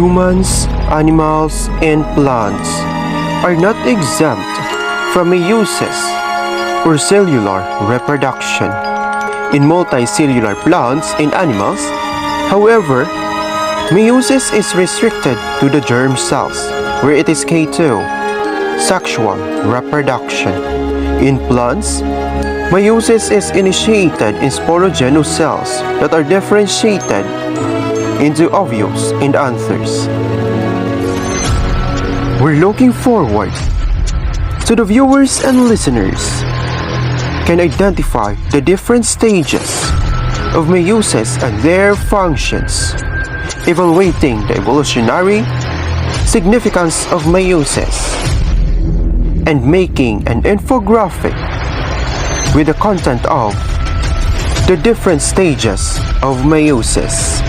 Humans, animals, and plants are not exempt from meiosis or cellular reproduction. In multicellular plants and animals, however, meiosis is restricted to the germ cells, where it is K2, sexual reproduction. In plants, meiosis is initiated in sporogenous cells that are differentiated into ovules and anthers. We're looking forward to the viewers and listeners can identify the different stages of meiosis and their functions, evaluating the evolutionary significance of meiosis, and making an infographic with the content of the different stages of meiosis.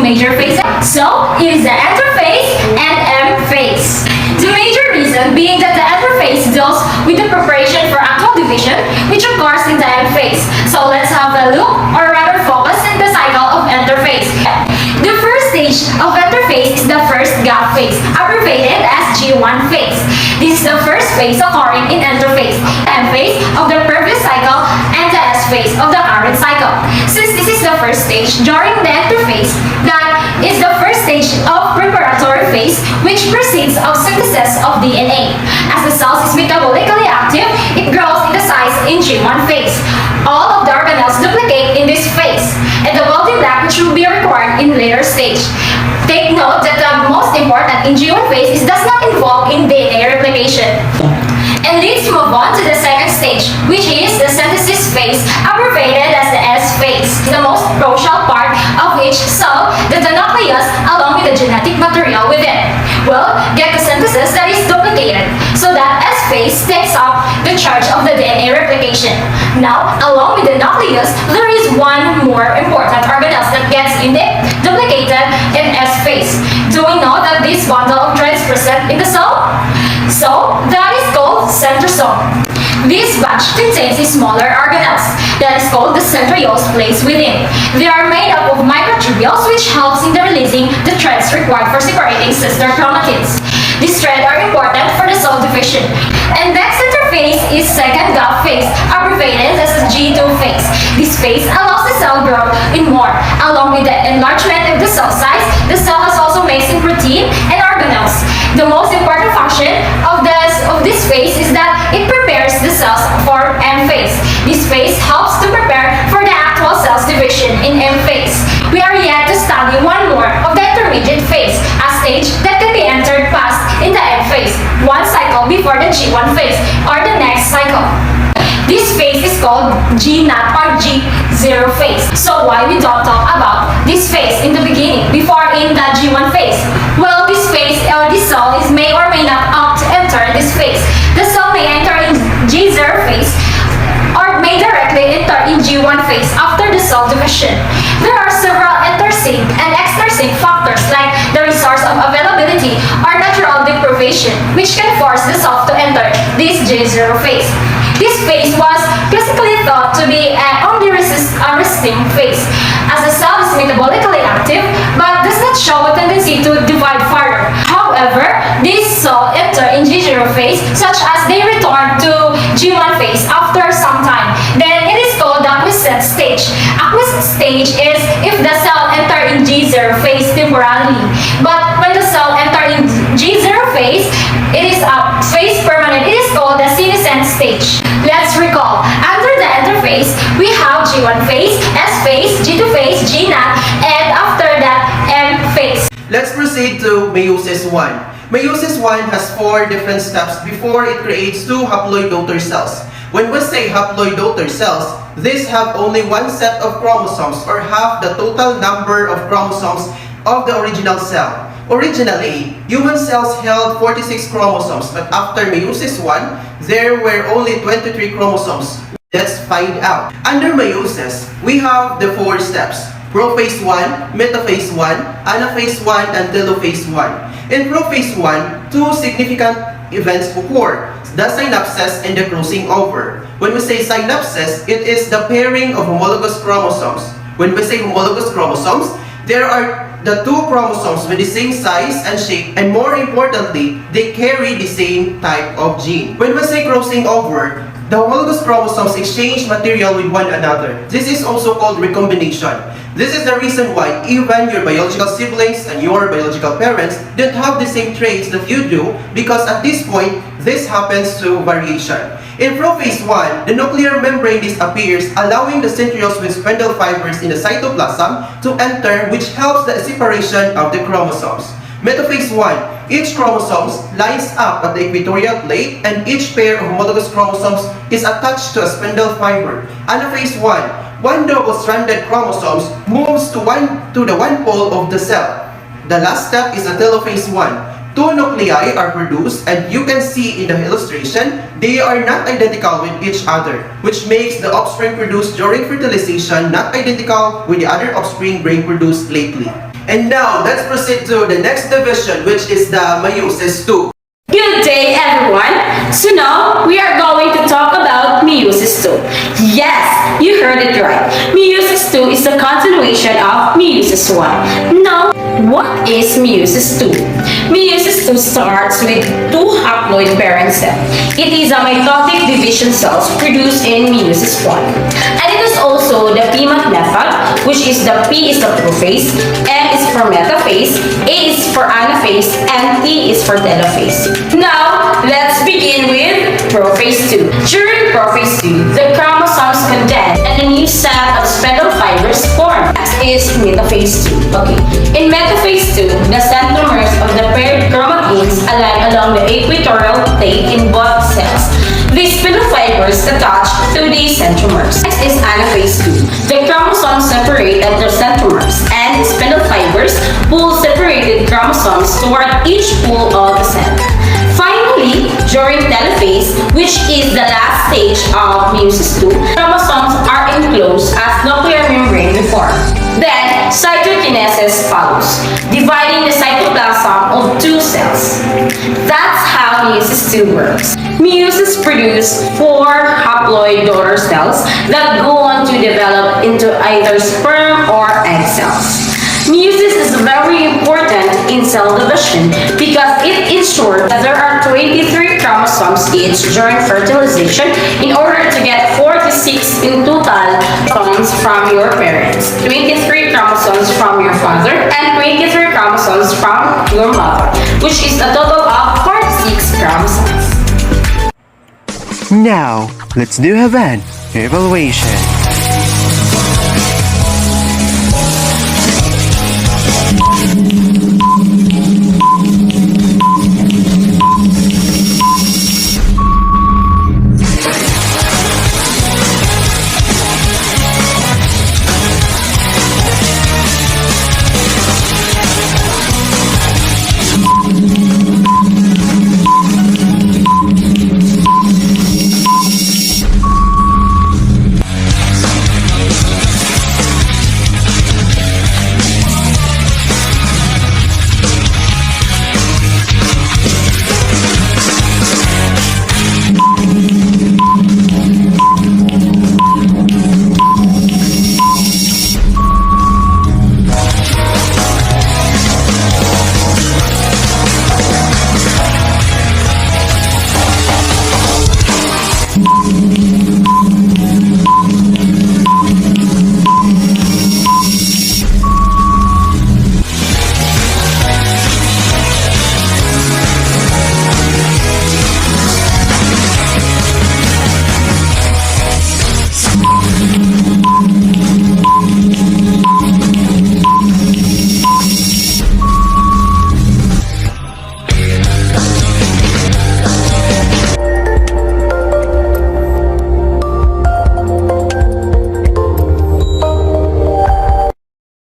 Major phases. So, it is the interphase and M phase. The major reason being that the interphase deals with the preparation for actual division, which occurs in the M phase. So, let's have a look, or rather focus in the cycle of interphase. The first stage of interphase is the first gap phase, abbreviated as G1 phase. This is the first phase occurring in interphase, the M phase of the previous cycle, and the S phase of the current cycle. Since this is the first stage during the interphase, that is the first stage of preparatory phase, which precedes of synthesis of DNA. As the cells is metabolically active, it grows in the size in G1 phase. All of the organelles duplicate in this phase, and the building block which will be required in later stage. Take note that the most important in G1 phase is does not involve in DNA replication. And let's move on to the second stage, which is the synthesis phase, abbreviated as the S phase. The most crucial part of each cell, the nucleus along with the genetic material within, will get the synthesis that is duplicated. So that S phase takes up the charge of the DNA replication. Now, along with the nucleus, there is one more important organelle that gets duplicated in S phase. Do we know that this bundle of threads present in the cell? So, that is called centrosome. This batch contains smaller organelles that is called the centrioles placed within. They are made up of microtubules which helps in the releasing the threads required for separating sister chromatids. These threads are important for the cell division. And next interphase is second gap phase, abbreviated as G2 phase. This phase allows the cell growth in more. Along with the enlargement of the cell size, the cell has also mixed in protein and organelles. The most important function of this phase is that it prepares the cells for M phase. This phase helps to prepare for the actual cell's division in M phase. We are yet to study one more of the intermediate phase, a stage that can be entered fast in the M phase, one cycle before the G1 phase or the next cycle. This phase is called G0 or G0 phase. So why we don't talk about this phase in the beginning before in the G1 phase? Well, this phase or this cell may or may not opt to enter this phase. The cell may enter in G0 phase or may directly enter in G1 phase after the cell division. There are several intersync and extrinsic factors like the resource of availability or natural deprivation which can force the cell to enter this G0 phase. This phase was classically thought to be an only resting phase, as the cell is metabolically active but does not show a tendency to divide further. However, these cells enter in G0 phase such as they return to G1 phase after some time. Then it is called the acquiescent stage. Acquiescent stage is if the cell enter in G0 phase temporarily, but when the cell enter in G0 phase, it is a phase permanent. It is called the senescent stage. Let's recall. Under the interphase, we have G1 phase, S phase, G2 phase, G0, and after that, M phase. Let's proceed to meiosis 1. Meiosis 1 has 4 different steps before it creates 2 haploid daughter cells. When we say haploid daughter cells, these have only one set of chromosomes or half the total number of chromosomes of the original cell. Originally, human cells held 46 chromosomes, but after meiosis 1, there were only 23 chromosomes. Let's find out. Under meiosis, we have the 4 steps: prophase 1, metaphase 1, anaphase 1, and telophase 1. In prophase 1, 2 significant events occur: the synapses and the crossing over. When we say synapses, it is the pairing of homologous chromosomes. When we say homologous chromosomes, there are the 2 chromosomes with the same size and shape, and more importantly, they carry the same type of gene. When we say crossing over, the homologous chromosomes exchange material with one another. This is also called recombination. This is the reason why even your biological siblings and your biological parents don't have the same traits that you do, because at this point, this happens through variation. In prophase 1, the nuclear membrane disappears, allowing the centrioles with spindle fibers in the cytoplasm to enter, which helps the separation of the chromosomes. Metaphase 1, each chromosome lines up at the equatorial plate and each pair of homologous chromosomes is attached to a spindle fiber. Anaphase 1, one double-stranded chromosomes moves to the one pole of the cell. The last step is the telophase 1. 2 nuclei are produced, and you can see in the illustration, they are not identical with each other, which makes the offspring produced during fertilization not identical with the other offspring being produced lately. And now, let's proceed to the next division, which is the meiosis 2. Good day, everyone! So now, we are going to talk about meiosis 2. Yes, you heard it right. Meiosis 2 is the continuation of meiosis 1. Now, what is meiosis 2? Meiosis 2 starts with 2 haploid parent cells. It is a mitotic division cells produced in meiosis 1. And it is also the PMAT method, which is the P is the prophase, M is for metaphase, A is for anaphase, and T is for telophase. Now, let's begin with prophase 2. During prophase 2, the chromosomes condense and a new set of spindle fibers form. Next is metaphase 2. Okay. In metaphase 2, the centromeres of the paired chromatids align along the equatorial plate in both cells. These spindle fibers attach to the centromeres. Next is anaphase 2. The chromosomes separate at their centromeres, and spindle fibers pull separated chromosomes toward each pole of the cell. Finally, during telophase, which is the last stage of meiosis 2, chromosomes are enclosed as nuclear membrane before. Then, cytokinesis follows, dividing the cytoplasm of 2 cells. That's how how meiosis II works. Meiosis produces 4 haploid daughter cells that go on to develop into either sperm or egg cells. Meiosis is very important in cell division because it ensures that there are 23 chromosomes each during fertilization in order to get 4 to 6 in total chromosomes from your parents. 23 chromosomes from your father and 23 chromosomes from your mother, which is a total of 46 chromosomes. Now, let's do an evaluation.